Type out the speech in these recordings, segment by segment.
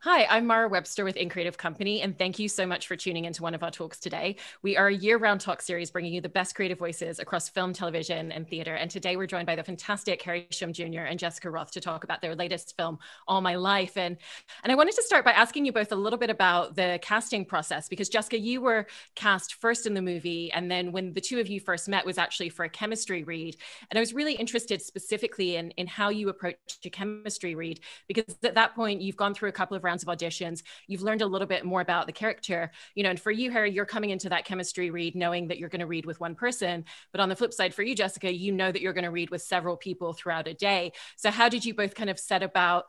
Hi, I'm Mara Webster with In Creative Company, and thank you so much for tuning into one of our talks today. We are a year-round talk series bringing you the best creative voices across film, television, and theater. And today we're joined by the fantastic Shum Jr. and Jessica Rothe to talk about their latest film, All My Life. And I wanted to start by asking you both a little bit about the casting process, because Jessica, you were cast first in the movie, and then when the two of you first met was actually for a chemistry read. And I was really interested specifically in how you approach a chemistry read, because at that point you've gone through a couple of rounds of auditions, you've learned a little bit more about the character, and for you, Harry, you're coming into that chemistry read knowing that you're going to read with one person, but on the flip side for you, Jessica, you know that you're going to read with several people throughout a day. So how did you both kind of set about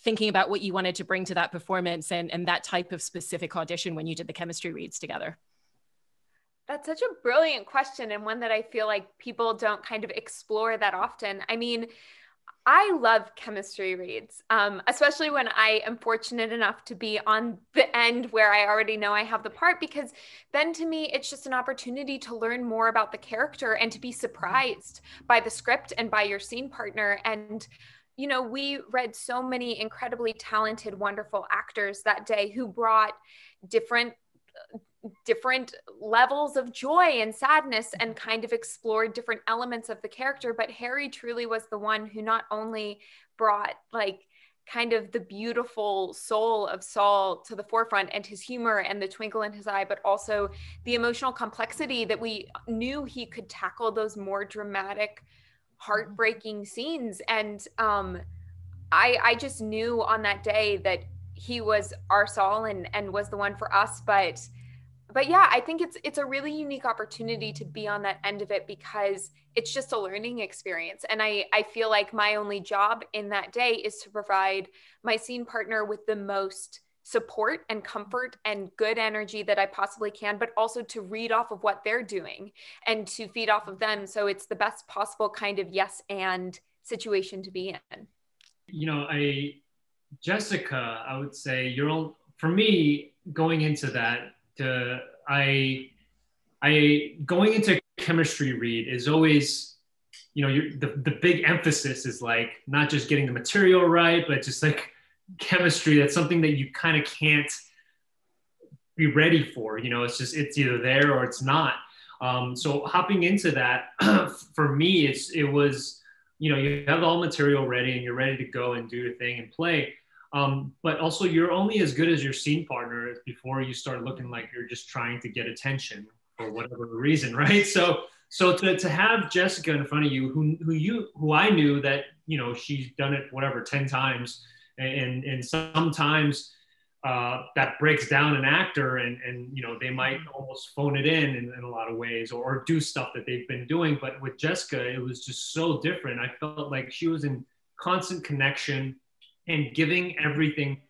thinking about what you wanted to bring to that performance and that type of specific audition when you did the chemistry reads together? That's such a brilliant question, and one that I feel like people don't kind of explore that often. I mean, I love chemistry reads, especially when I am fortunate enough to be on the end where I already know I have the part, because then to me, it's just an opportunity to learn more about the character and to be surprised by the script and by your scene partner. And, we read so many incredibly talented, wonderful actors that day who brought different levels of joy and sadness and kind of explored different elements of the character. But Harry truly was the one who not only brought kind of the beautiful soul of Saul to the forefront and his humor and the twinkle in his eye, but also the emotional complexity that we knew he could tackle those more dramatic, heartbreaking scenes. And I just knew on that day that he was our Saul and was the one for us. But yeah, I think it's a really unique opportunity to be on that end of it, because it's just a learning experience. And I feel like my only job in that day is to provide my scene partner with the most support and comfort and good energy that I possibly can, but also to read off of what they're doing and to feed off of them. So it's the best possible kind of yes and situation to be in. Jessica, I would say for me, going into that, I going into chemistry read is always, the big emphasis is not just getting the material right, but just chemistry. That's something that you kind of can't be ready for. It's either there or it's not. So hopping into that, for me, it was, you have all material ready and you're ready to go and do your thing and play. But also you're only as good as your scene partner before you start looking like you're just trying to get attention for whatever reason, right? So to have Jessica in front of you, who I knew that, she's done it, 10 times. And sometimes that breaks down an actor and they might almost phone it in a lot of ways or do stuff that they've been doing. But with Jessica, it was just so different. I felt like she was in constant connection and giving everything,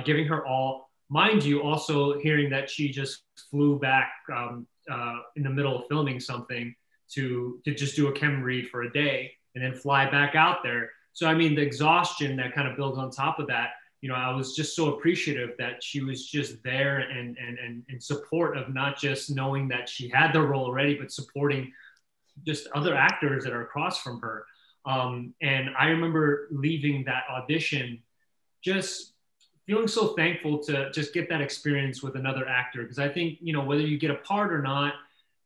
giving her all. Mind you, also hearing that she just flew back in the middle of filming something to just do a chem read for a day and then fly back out there. So, I mean, the exhaustion that kind of builds on top of that, I was just so appreciative that she was just there and in support of not just knowing that she had the role already, but supporting just other actors that are across from her. And I remember leaving that audition just feeling so thankful to just get that experience with another actor. Because I think, whether you get a part or not,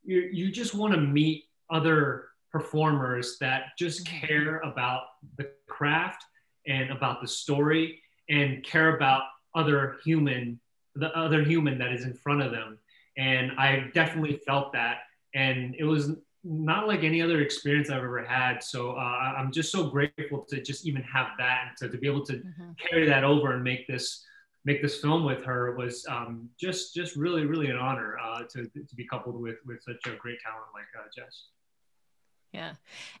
you just want to meet other performers that just care about the craft and about the story and care about the other human that is in front of them. And I definitely felt that. And it was not like any other experience I've ever had. So I'm just so grateful to just even have that, and to be able to carry that over and make this film with her was just really, really an honor to be coupled with such a great talent like Jess. Yeah.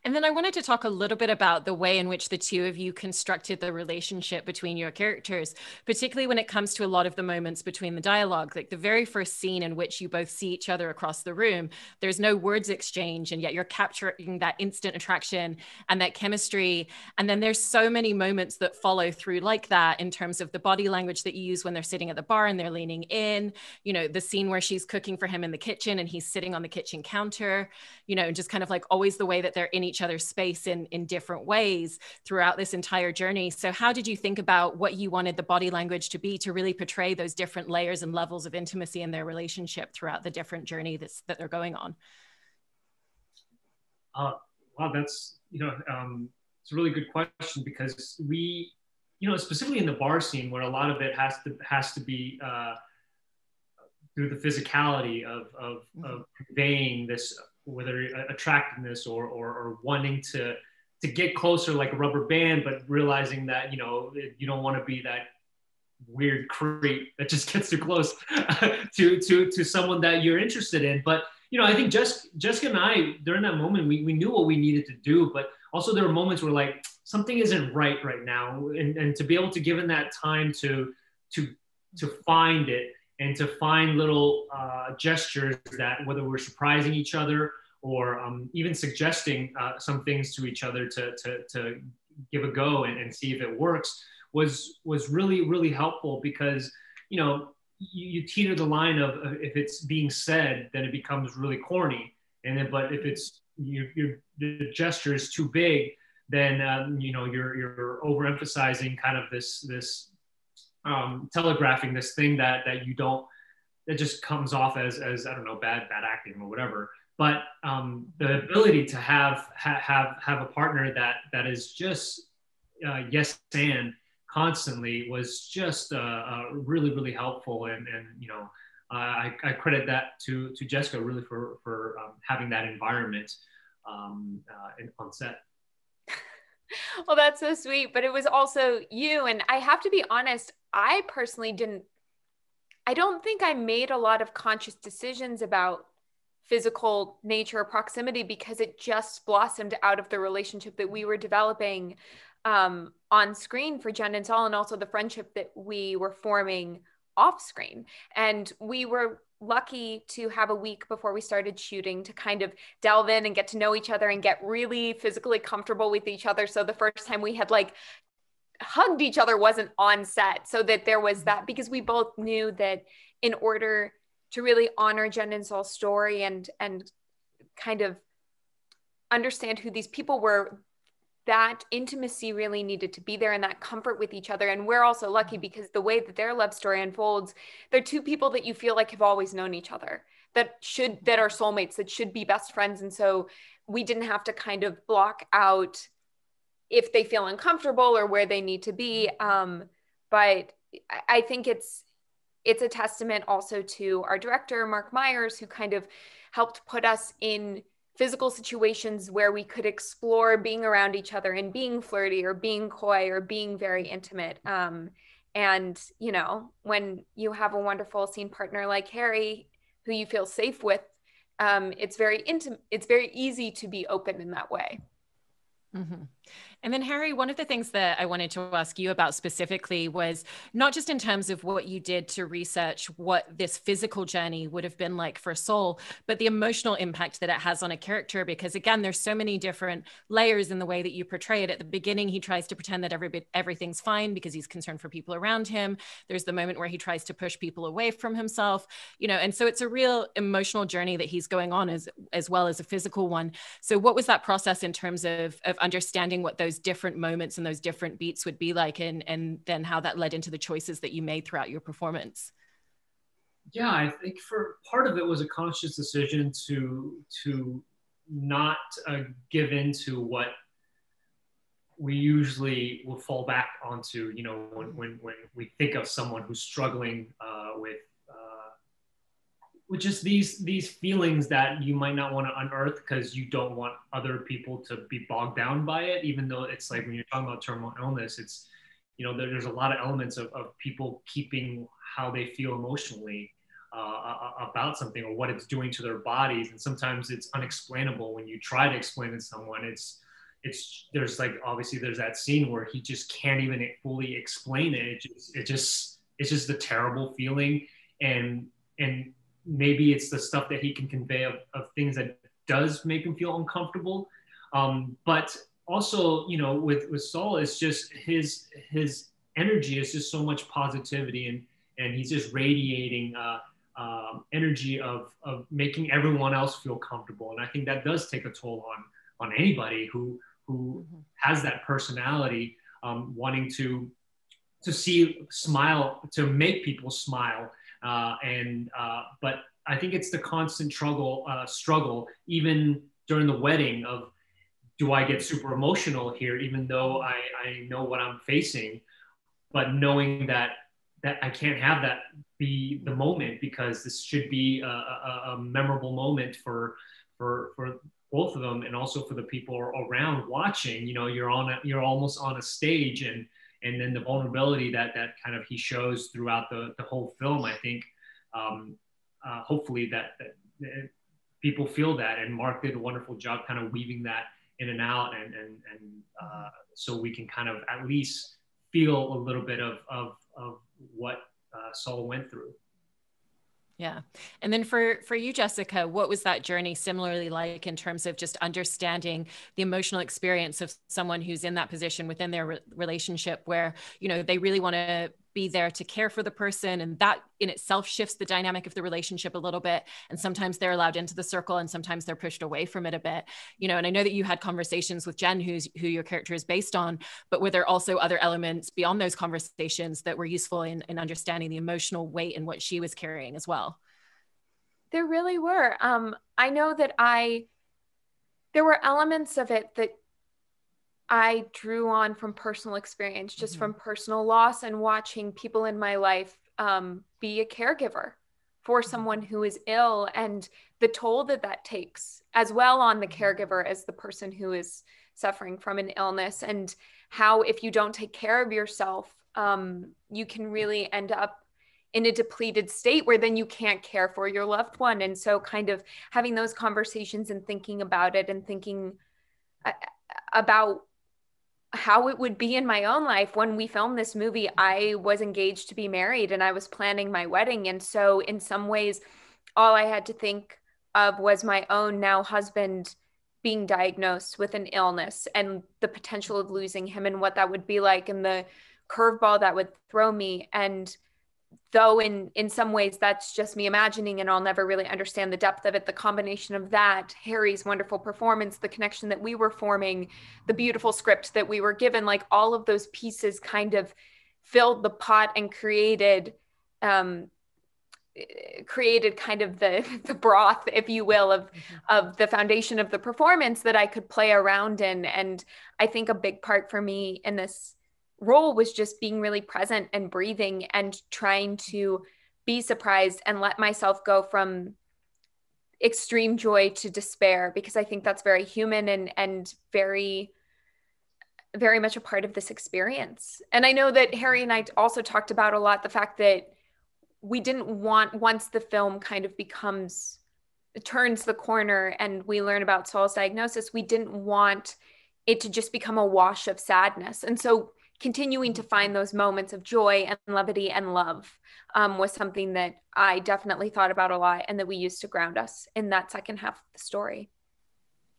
And then I wanted to talk a little bit about the way in which the two of you constructed the relationship between your characters, particularly when it comes to a lot of the moments between the dialogue, like the very first scene in which you both see each other across the room. There's no words exchange, and yet you're capturing that instant attraction and that chemistry. And then there's so many moments that follow through like that in terms of the body language that you use when they're sitting at the bar and they're leaning in, the scene where she's cooking for him in the kitchen and he's sitting on the kitchen counter, and just kind of always the way that they're in each other's space in different ways throughout this entire journey. So how did you think about what you wanted the body language to be to really portray those different layers and levels of intimacy in their relationship throughout the different journey that they're going on? Wow, that's, it's a really good question, because we, specifically in the bar scene, where a lot of it has to be through the physicality of conveying this, whether attractiveness or wanting to get closer like a rubber band, but realizing that, you don't want to be that weird creep that just gets too close to someone that you're interested in. But, I think Jessica and I, during that moment, we knew what we needed to do, but also there were moments where like something isn't right now. And to be able to give in that time to find it, and to find little gestures that, whether we're surprising each other or even suggesting some things to each other to give a go and see if it works, was really, really helpful, because, you teeter the line of, if it's being said, then it becomes really corny. But if it's, the gesture is too big, then, you're overemphasizing kind of this telegraphing this thing that just comes off as I don't know, bad acting or whatever. But the ability to have a partner that is just yes and constantly was just really, really helpful. And I credit that to Jessica really for having that environment on set. Well, that's so sweet, but it was also you. And I have to be honest, I personally I don't think I made a lot of conscious decisions about physical nature or proximity, because it just blossomed out of the relationship that we were developing on screen for Jen and Saul, and also the friendship that we were forming off screen. And we were lucky to have a week before we started shooting to kind of delve in and get to know each other and get really physically comfortable with each other. So the first time we had like hugged each other wasn't on set, so that there was that, because we both knew that in order to really honor Jen and Saul's story and kind of understand who these people were, that intimacy really needed to be there, and that comfort with each other. And we're also lucky because the way that their love story unfolds, they're two people that you feel like have always known each other, that are soulmates, that should be best friends. And so we didn't have to kind of block out if they feel uncomfortable or where they need to be. But I think it's a testament also to our director, Mark Myers, who kind of helped put us in physical situations where we could explore being around each other and being flirty or being coy or being very intimate. And, when you have a wonderful scene partner like Harry, who you feel safe with, it's very intimate. It's very easy to be open in that way. Mm-hmm. And then Harry, one of the things that I wanted to ask you about specifically was not just in terms of what you did to research what this physical journey would have been like for Saul, but the emotional impact that it has on a character, because again, there's so many different layers in the way that you portray it. At the beginning, he tries to pretend that everything's fine because he's concerned for people around him. There's the moment where he tries to push people away from himself, and so it's a real emotional journey that he's going on as well as a physical one. So what was that process in terms of understanding what those different moments and those different beats would be like, and then how that led into the choices that you made throughout your performance? Yeah, I think for part of it was a conscious decision to not give into what we usually will fall back onto, when we think of someone who's struggling with just these feelings that you might not want to unearth because you don't want other people to be bogged down by it, even though it's like when you're talking about terminal illness, it's, there's a lot of elements of people keeping how they feel emotionally about something or what it's doing to their bodies. And sometimes it's unexplainable when you try to explain it to someone. There's like, obviously there's that scene where he just can't even fully explain it. It's just the terrible feeling. And maybe it's the stuff that he can convey of things that does make him feel uncomfortable. But also, with Saul, it's just his energy is just so much positivity, and he's just radiating energy of making everyone else feel comfortable. And I think that does take a toll anybody who has that personality, wanting to make people smile. But I think it's the constant struggle, even during the wedding, of, do I get super emotional here, even though I know what I'm facing, but knowing that I can't have that be the moment, because this should be a memorable moment for both of them, and also for the people around watching. You're almost on a stage, and then the vulnerability that kind of he shows throughout the whole film. I think hopefully that people feel that, and Mark did a wonderful job kind of weaving that in and out, and so we can kind of at least feel a little bit of what Saul went through. Yeah. And then for you, Jessica, what was that journey similarly like in terms of just understanding the emotional experience of someone who's in that position within their relationship, where, they really want to be there to care for the person, and that in itself shifts the dynamic of the relationship a little bit, and sometimes they're allowed into the circle and sometimes they're pushed away from it a bit, and I know that you had conversations with Jen, who your character is based on, but were there also other elements beyond those conversations that were useful in understanding the emotional weight and what she was carrying as well? There really were. I know that there were elements of it that I drew on from personal experience, just from personal loss, and watching people in my life be a caregiver for someone who is ill, and the toll that takes as well on the caregiver as the person who is suffering from an illness, and how if you don't take care of yourself, you can really end up in a depleted state where then you can't care for your loved one. And so kind of having those conversations and thinking about it, and thinking about how it would be in my own life. When we filmed this movie, I was engaged to be married and I was planning my wedding. And so in some ways, all I had to think of was my own now husband being diagnosed with an illness, and the potential of losing him, and what that would be like, and the curveball that would throw me. And though in some ways that's just me imagining, and I'll never really understand the depth of it, the combination of that, Harry's wonderful performance, the connection that we were forming, the beautiful script that we were given, like all of those pieces kind of filled the pot and created kind of the broth, if you will, of the foundation of the performance that I could play around in. And I think a big part for me in this role was just being really present and breathing, and trying to be surprised and let myself go from extreme joy to despair, because I think that's very human and very, very much a part of this experience. And I know that Harry and I also talked about a lot the fact that we didn't want, once the film kind of turns the corner and we learn about Saul's diagnosis, we didn't want it to just become a wash of sadness. And so continuing to find those moments of joy and levity and love was something that I definitely thought about a lot, and that we used to ground us in that second half of the story.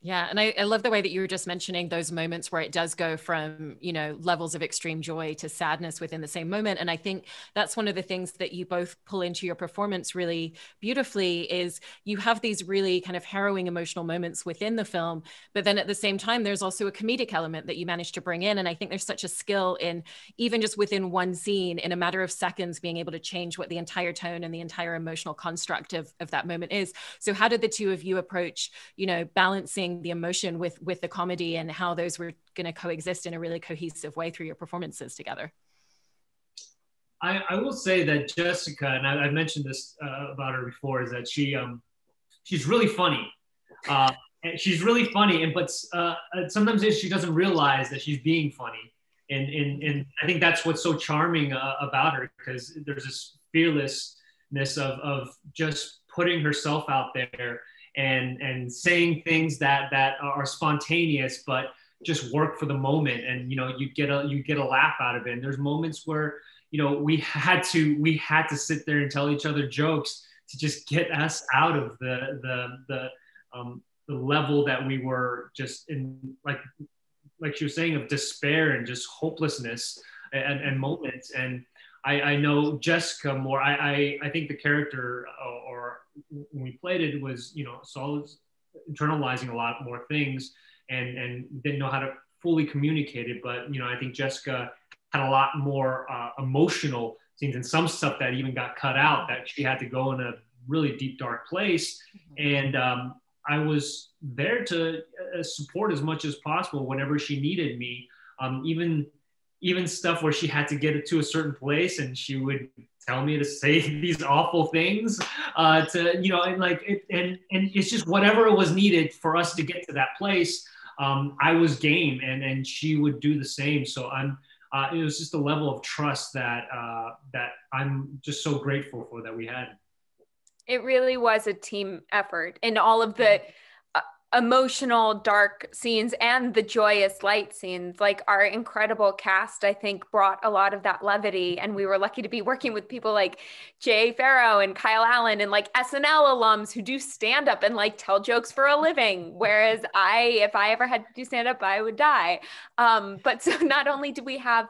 Yeah. And I love the way that you were just mentioning those moments where it does go from, levels of extreme joy to sadness within the same moment. And I think that's one of the things that you both pull into your performance really beautifully, is you have these really kind of harrowing emotional moments within the film, but then at the same time, there's also a comedic element that you manage to bring in. And I think there's such a skill in, even just within one scene, in a matter of seconds, being able to change what the entire tone and the entire emotional construct of that moment is. So how did the two of you approach, balancing the emotion with the comedy, and how those were going to coexist in a really cohesive way through your performances together? I will say that Jessica, and I've mentioned this about her before, is that she's really funny. She's really funny, but sometimes she doesn't realize that she's being funny. And I think that's what's so charming about her, because there's this fearlessness of just putting herself out there and saying things that are spontaneous, but just work for the moment. And you get a laugh out of it. And there's moments where we had to sit there and tell each other jokes to just get us out of the level that we were just in, like she was saying, of despair and just hopelessness and moments. And I know Jessica more. I think the character, or when we played it, was Saul was internalizing a lot more things, and didn't know how to fully communicate it. But, I think Jessica had a lot more emotional scenes, and some stuff that even got cut out, that she had to go in a really deep, dark place. And I was there to support as much as possible whenever she needed me. Even stuff where she had to get it to a certain place, and she would tell me to say these awful things, and it's just whatever it was needed for us to get to that place. I was game, and she would do the same. So it was just a level of trust that I'm just so grateful for that we had. It really was a team effort in all of the emotional dark scenes and the joyous light scenes. Like, our incredible cast, I think, brought a lot of that levity, and we were lucky to be working with people like Jay Farrow and Kyle Allen and like SNL alums who do stand up and like tell jokes for a living, whereas if I ever had to do stand up, I would die. But so not only do we have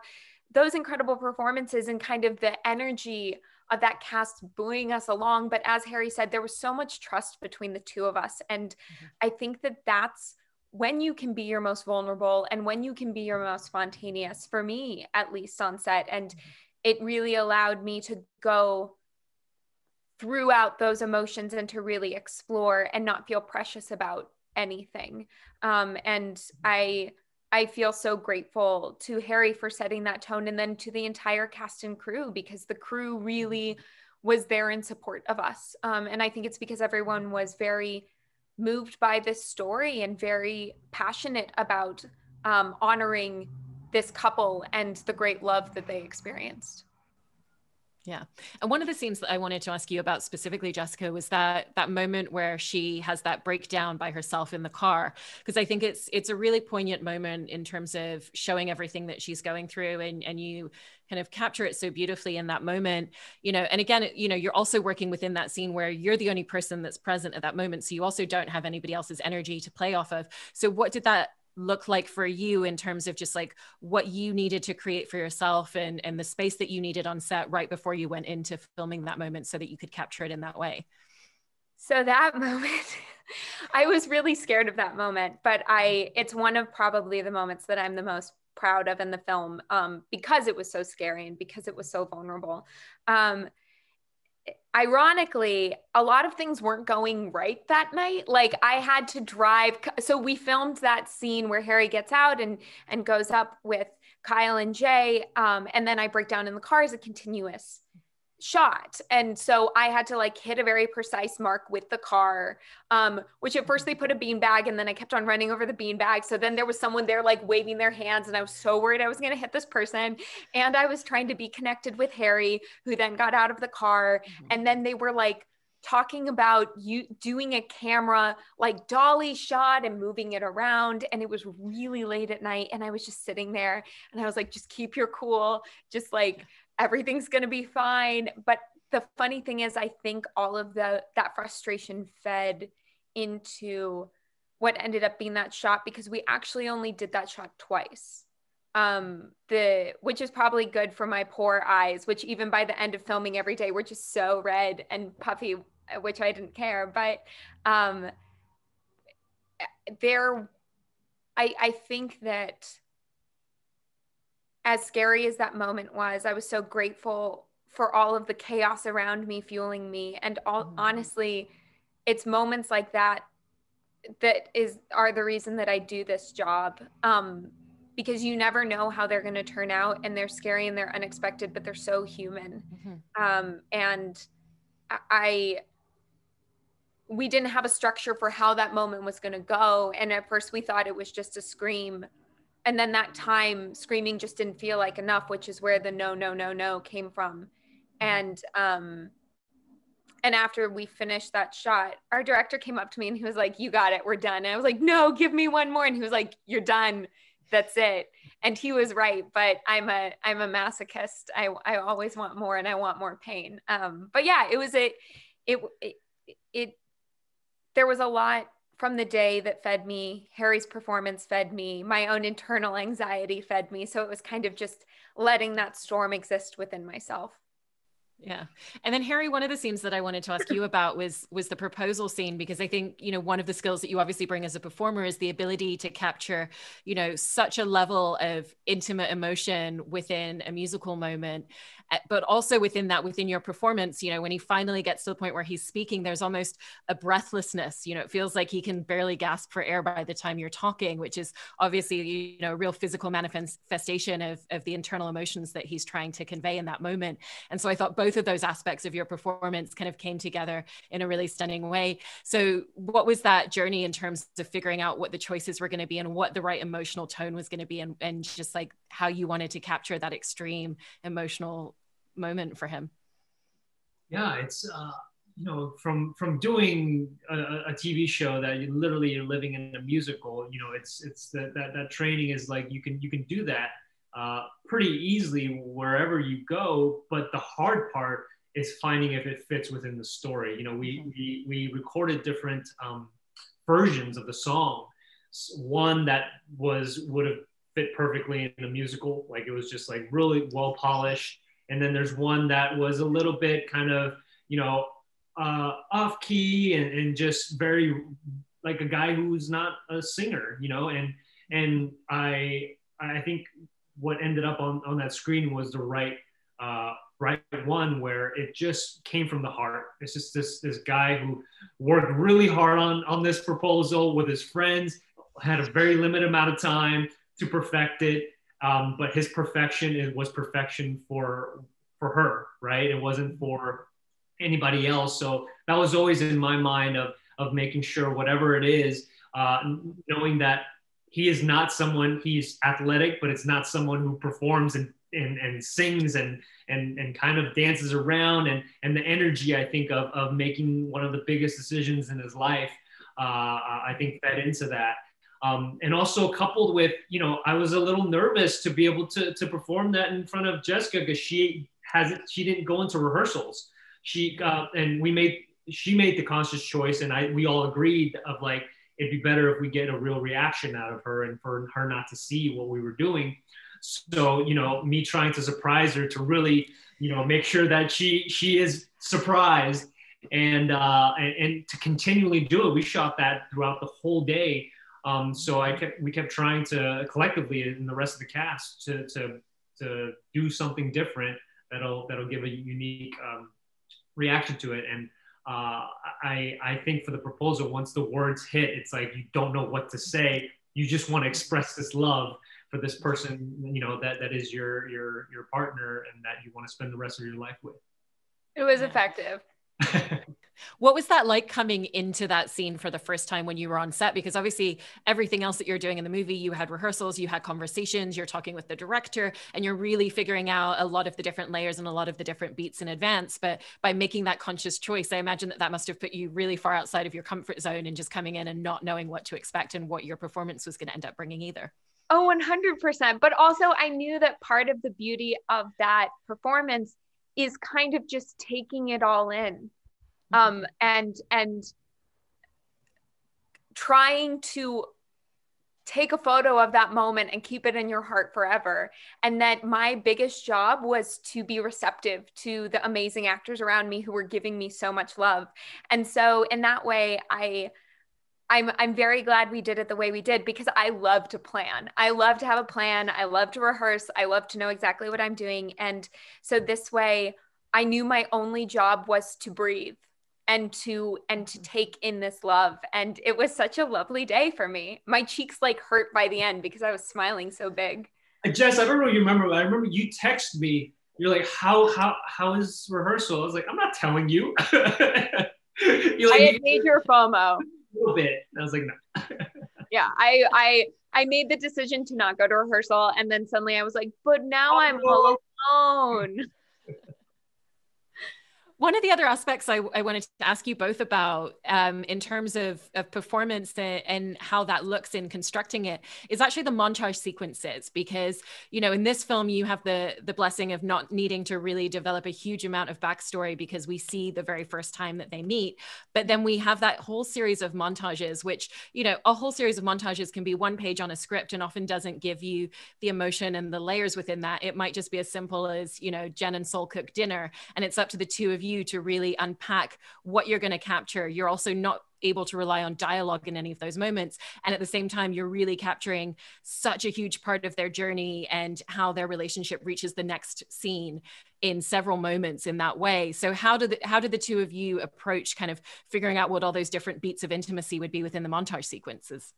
those incredible performances and kind of the energy of that cast buoying us along, but as Harry said, there was so much trust between the two of us. And I think that that's when you can be your most vulnerable and when you can be your most spontaneous, for me, at least on set. And it really allowed me to go throughout those emotions and to really explore and not feel precious about anything. And I feel so grateful to Harry for setting that tone, and then to the entire cast and crew, because the crew really was there in support of us. And I think it's because everyone was very moved by this story and very passionate about honoring this couple and the great love that they experienced. Yeah. And one of the scenes that I wanted to ask you about specifically, Jessica, was that moment where she has that breakdown by herself in the car, because I think it's a really poignant moment in terms of showing everything that she's going through, and you kind of capture it so beautifully in that moment, and again, you're also working within that scene where you're the only person that's present at that moment. So you also don't have anybody else's energy to play off of. So what did that look like for you in terms of just like what you needed to create for yourself and the space that you needed on set right before you went into filming that moment so that you could capture it in that way? So that moment, I was really scared of that moment, but it's one of probably the moments that I'm the most proud of in the film, because it was so scary and because it was so vulnerable. Ironically, a lot of things weren't going right that night. Like, I had to drive. So we filmed that scene where Harry gets out and goes up with Kyle and Jay. And then I break down in the car as a continuous shot. And so I had to like hit a very precise mark with the car, which at first they put a bean bag, and then I kept on running over the bean bag. So then there was someone there like waving their hands, and I was so worried I was going to hit this person. And I was trying to be connected with Harry, who then got out of the car. And then they were like talking about you doing a camera like dolly shot and moving it around. And it was really late at night, and I was just sitting there, and I was like, just keep your cool, just like everything's going to be fine. But the funny thing is, I think all of that frustration fed into what ended up being that shot, because we actually only did that shot twice. Which is probably good for my poor eyes, which even by the end of filming every day were just so red and puffy, which I didn't care. But I think that as scary as that moment was, I was so grateful for all of the chaos around me fueling me. And honestly, it's moments like that are the reason that I do this job. Because you never know how they're going to turn out, and they're scary and they're unexpected, but they're so human. And we didn't have a structure for how that moment was going to go. And at first we thought it was just a scream. And then that time screaming just didn't feel like enough, which is where the no came from. And after we finished that shot, our director came up to me and he was like, "You got it, we're done." And I was like, "No, give me one more." And he was like, "You're done. That's it." And he was right, but I'm a masochist. I always want more, and I want more pain. But yeah, there was a lot from the day that fed me. Harry's performance fed me. My own internal anxiety fed me. So it was kind of just letting that storm exist within myself. Yeah. And then Harry, one of the scenes that I wanted to ask you about was the proposal scene, because I think, you know, one of the skills that you obviously bring as a performer is the ability to capture, you know, such a level of intimate emotion within a musical moment, but also within that, within your performance, you know, when he finally gets to the point where he's speaking, there's almost a breathlessness, you know, it feels like he can barely gasp for air by the time you're talking, which is obviously, you know, a real physical manifestation of the internal emotions that he's trying to convey in that moment. And so I thought both of those aspects of your performance kind of came together in a really stunning way. So what was that journey in terms of figuring out what the choices were going to be and what the right emotional tone was going to be, and just like how you wanted to capture that extreme emotional moment for him? Yeah, it's you know, from doing a TV show that you literally are living in a musical, you know, it's that training is like you can do that pretty easily wherever you go. But the hard part is finding if it fits within the story. You know, we recorded different versions of the song. One that would have fit perfectly in a musical, like it was just like really well polished. And then there's one that was a little bit kind of, you know, off key and just very like a guy who's not a singer, you know. And I think what ended up on that screen was the right one, where it just came from the heart. It's just this guy who worked really hard on this proposal with his friends, had a very limited amount of time to perfect it. But his perfection was perfection for her, right? It wasn't for anybody else. So that was always in my mind of making sure whatever it is, knowing that he is not someone, he's athletic, but it's not someone who performs and sings and kind of dances around, and the energy, I think, of making one of the biggest decisions in his life, I think fed into that. And also coupled with, you know, I was a little nervous to be able to perform that in front of Jessica, because she didn't go into rehearsals. She made the conscious choice, and we all agreed of like, it'd be better if we get a real reaction out of her and for her not to see what we were doing. So, you know, me trying to surprise her to really, you know, make sure that she is surprised, and to continually do it. We shot that throughout the whole day. So we kept trying to collectively, and the rest of the cast, to do something different that'll give a unique reaction to it. And I think for the proposal, once the words hit, it's like you don't know what to say. You just want to express this love for this person, you know, that is your partner, and that you want to spend the rest of your life with. It was effective. What was that like coming into that scene for the first time when you were on set? Because obviously everything else that you're doing in the movie, you had rehearsals, you had conversations, you're talking with the director, and you're really figuring out a lot of the different layers and a lot of the different beats in advance. But by making that conscious choice, I imagine that must have put you really far outside of your comfort zone, and just coming in and not knowing what to expect and what your performance was going to end up bringing either. Oh, 100%. But also I knew that part of the beauty of that performance is kind of just taking it all in. And trying to take a photo of that moment and keep it in your heart forever. And that my biggest job was to be receptive to the amazing actors around me who were giving me so much love. And so in that way, I'm very glad we did it the way we did, because I love to plan. I love to have a plan. I love to rehearse. I love to know exactly what I'm doing. And so this way, I knew my only job was to breathe and to take in this love. And it was such a lovely day for me. My cheeks like hurt by the end because I was smiling so big. Jess, I don't know if you remember, I remember you texted me. You're like, how is rehearsal? I was like, I'm not telling you. You're like, I had major FOMO. A little bit. I was like, no. Yeah, I made the decision to not go to rehearsal, and then suddenly I was like, but now I'm all alone. One of the other aspects I wanted to ask you both about in terms of performance and how that looks in constructing it is actually the montage sequences, because, you know, in this film, you have the blessing of not needing to really develop a huge amount of backstory because we see the very first time that they meet. But then we have that whole series of montages, which, you know, a whole series of montages can be one page on a script and often doesn't give you the emotion and the layers within that. It might just be as simple as, you know, Jen and Sol cook dinner, and it's up to the two of you to really unpack what you're going to capture. You're also not able to rely on dialogue in any of those moments. And at the same time, you're really capturing such a huge part of their journey and how their relationship reaches the next scene in several moments in that way. So how did the two of you approach kind of figuring out what all those different beats of intimacy would be within the montage sequences?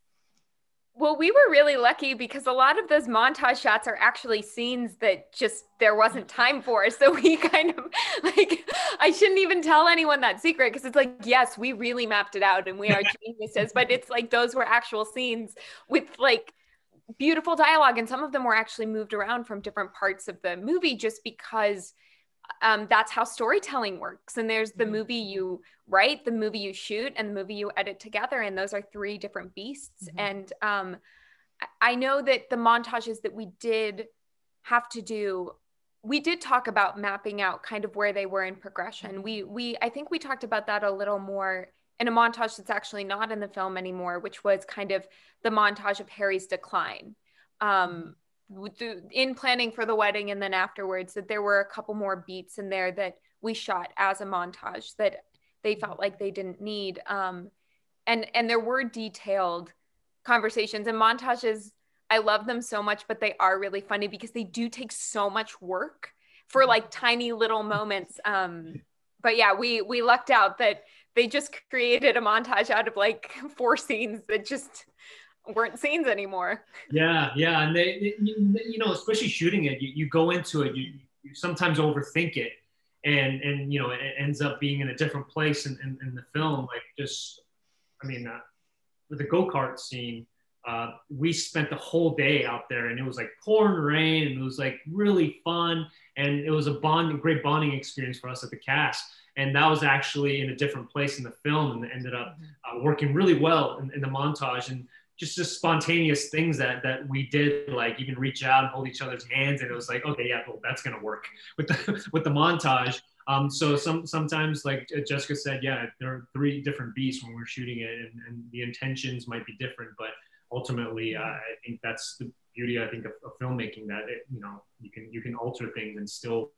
Well, we were really lucky because a lot of those montage shots are actually scenes that just there wasn't time for. So we kind of like, I shouldn't even tell anyone that secret because it's like, yes, we really mapped it out and we are geniuses, but it's like those were actual scenes with like beautiful dialogue. And some of them were actually moved around from different parts of the movie just because that's how storytelling works. And there's the movie you write, the movie you shoot, and the movie you edit together. And those are three different beasts. And I know that the montages that we did have to do, we did talk about mapping out kind of where they were in progression. I think we talked about that a little more in a montage that's actually not in the film anymore, which was kind of the montage of Harry's decline. In planning for the wedding and then afterwards, that there were a couple more beats in there that we shot as a montage that they felt like they didn't need. And there were detailed conversations and montages. I love them so much, but they are really funny because they do take so much work for like tiny little moments. But yeah, we lucked out that they just created a montage out of like 4 scenes that just weren't scenes anymore. Yeah, and they you know, especially shooting it, you go into it, you sometimes overthink it, and you know, it ends up being in a different place in the film. Like just, I mean, with the go-kart scene, we spent the whole day out there, and it was like pouring rain, and it was like really fun, and it was a great bonding experience for us at the cast. And that was actually in a different place in the film, and ended up working really well in the montage. And just spontaneous things that we did, like even reach out and hold each other's hands, and it was like, okay, yeah, well, that's gonna work with the montage. So sometimes, like Jessica said, yeah, there are 3 different beats when we're shooting it, and the intentions might be different, but ultimately, I think that's the beauty, I think, of filmmaking, that you know, you can alter things and still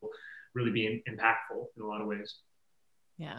really be impactful in a lot of ways. Yeah.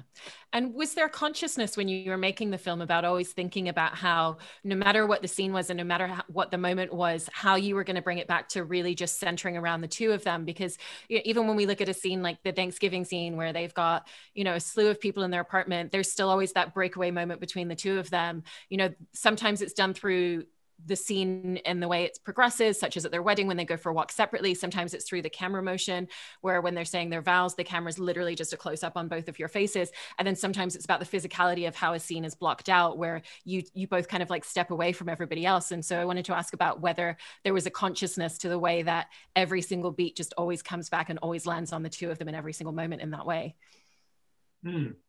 And was there consciousness when you were making the film about always thinking about how, no matter what the scene was and no matter what the moment was, how you were going to bring it back to really just centering around the two of them? Because you know, even when we look at a scene like the Thanksgiving scene where they've got, you know, a slew of people in their apartment, there's still always that breakaway moment between the two of them. You know, sometimes it's done through the scene and the way it progresses, such as at their wedding when they go for a walk separately. Sometimes it's through the camera motion, where when they're saying their vows, the camera's literally just a close up on both of your faces. And then sometimes it's about the physicality of how a scene is blocked out, where you both kind of like step away from everybody else. And so I wanted to ask about whether there was a consciousness to the way that every single beat just always comes back and always lands on the two of them in every single moment in that way.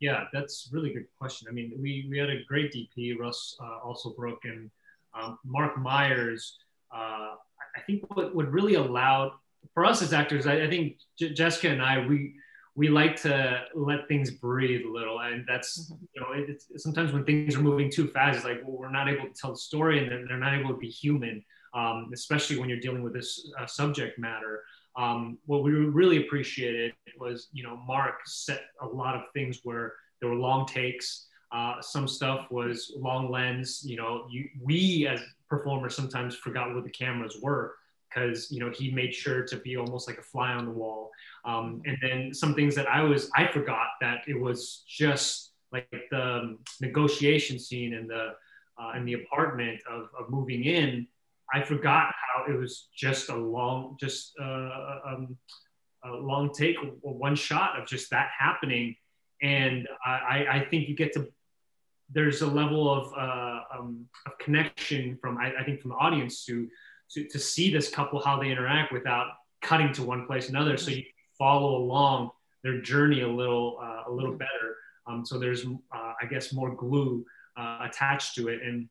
Yeah, that's a really good question. I mean, we had a great DP, Russ Alsobrook, and Mark Myers. I think what really allowed for us as actors, I think Jessica and I, we like to let things breathe a little, and that's, you know, it's sometimes when things are moving too fast, it's like, well, we're not able to tell the story, and then they're not able to be human, especially when you're dealing with this subject matter. What we really appreciated was, you know, Mark set a lot of things where there were long takes. Some stuff was long lens. You know, we as performers sometimes forgot what the cameras were, because, you know, he made sure to be almost like a fly on the wall. And then some things that I forgot, that it was just like the negotiation scene in the apartment of moving in. I forgot how it was just a long take, one shot of just that happening. And I think you get to, there's a level of connection from, I think, from the audience to see this couple, how they interact without cutting to one place or another. So you follow along their journey a little better. So there's I guess more glue attached to it. And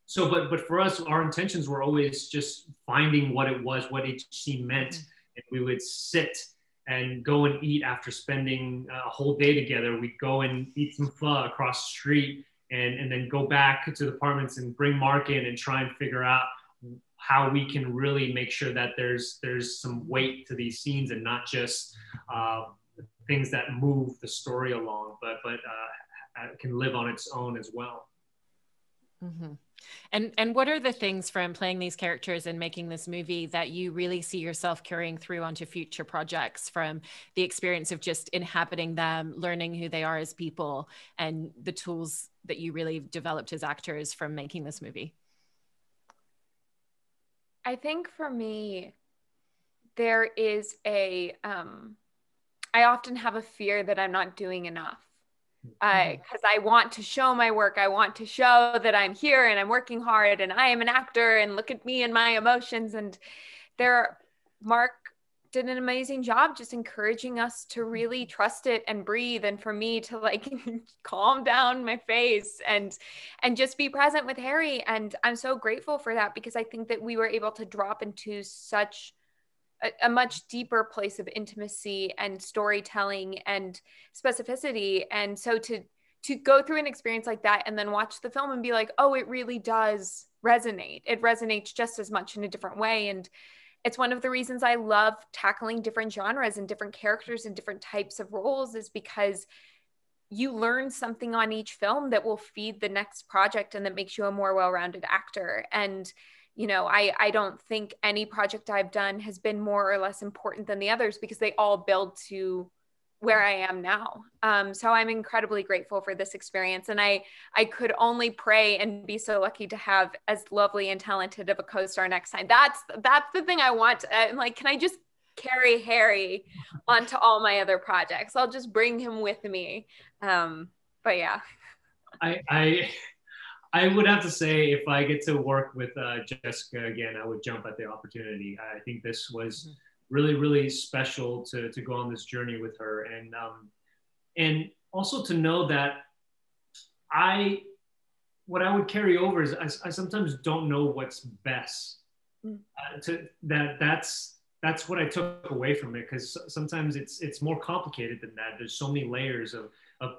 so, but for us, our intentions were always just finding what it was, what each scene meant, and we would sit and go and eat after spending a whole day together. We'd go and eat some pho across the street, and then go back to the apartments and bring Mark in and try and figure out how we can really make sure that there's some weight to these scenes and not just things that move the story along, but can live on its own as well. Mm-hmm. And what are the things from playing these characters and making this movie that you really see yourself carrying through onto future projects, from the experience of just inhabiting them, learning who they are as people, and the tools that you really developed as actors from making this movie? I think for me, there is I often have a fear that I'm not doing enough. Because I want to show my work. I want to show that I'm here and I'm working hard and I am an actor and look at me and my emotions. And Mark did an amazing job just encouraging us to really trust it and breathe. And for me to like calm down my face and just be present with Harry. And I'm so grateful for that, because I think that we were able to drop into such a much deeper place of intimacy and storytelling and specificity. And so to go through an experience like that and then watch the film and be like, oh, it really does resonate. It resonates just as much in a different way. And it's one of the reasons I love tackling different genres and different characters and different types of roles, is because you learn something on each film that will feed the next project and that makes you a more well-rounded actor. And you know, I don't think any project I've done has been more or less important than the others, because they all build to where I am now. So I'm incredibly grateful for this experience. And I could only pray and be so lucky to have as lovely and talented of a co-star next time. That's the thing I want. I'm like, can I just carry Harry onto all my other projects? I'll just bring him with me. But yeah. I would have to say, if I get to work with Jessica again, I would jump at the opportunity. I think this was really, really special to go on this journey with her, and also to know that what I would carry over is I sometimes don't know what's best. That's what I took away from it, because sometimes it's more complicated than that. There's so many layers of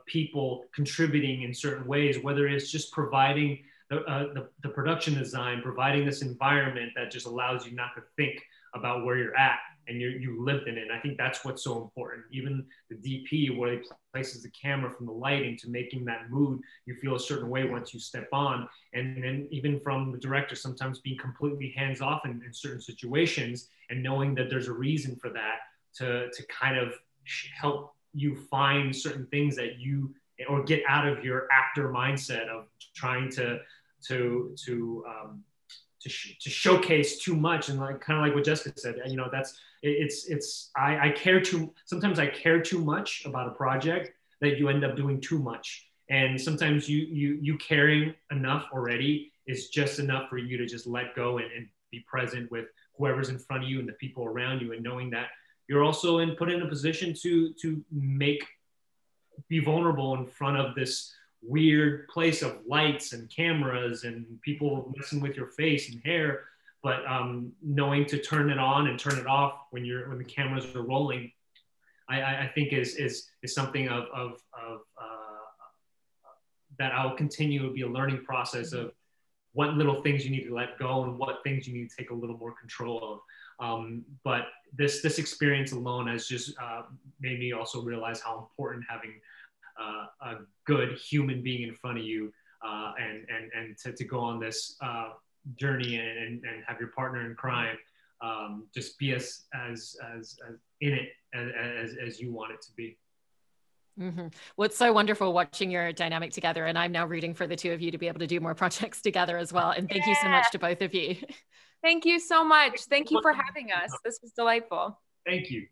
people contributing in certain ways, whether it's just providing the production design, providing this environment that just allows you not to think about where you're at and you lived in it. And I think that's what's so important. Even the DP, where he places the camera from the lighting to making that mood, you feel a certain way once you step on. And then even from the director, sometimes being completely hands off in certain situations, and knowing that there's a reason for that to kind of help you find certain things that you, or get out of your actor mindset of trying to showcase too much. And like, kind of like what Jessica said, you know, I care too, sometimes I care too much about a project that you end up doing too much. And sometimes you caring enough already is just enough for you to just let go and be present with whoever's in front of you and the people around you, and knowing that you're also put in a position to be vulnerable in front of this weird place of lights and cameras and people messing with your face and hair, but knowing to turn it on and turn it off when the cameras are rolling, I think is something of that I'll continue to be a learning process of what little things you need to let go and what things you need to take a little more control of. But this experience alone has just made me also realize how important having a good human being in front of you and to go on this journey and have your partner in crime just be as in it as you want it to be. Mm-hmm. Well, it's so wonderful watching your dynamic together, and I'm now rooting for the two of you to be able to do more projects together as well. And thank you so much to both of you. Thank you so much. Thank you for having us. This was delightful. Thank you.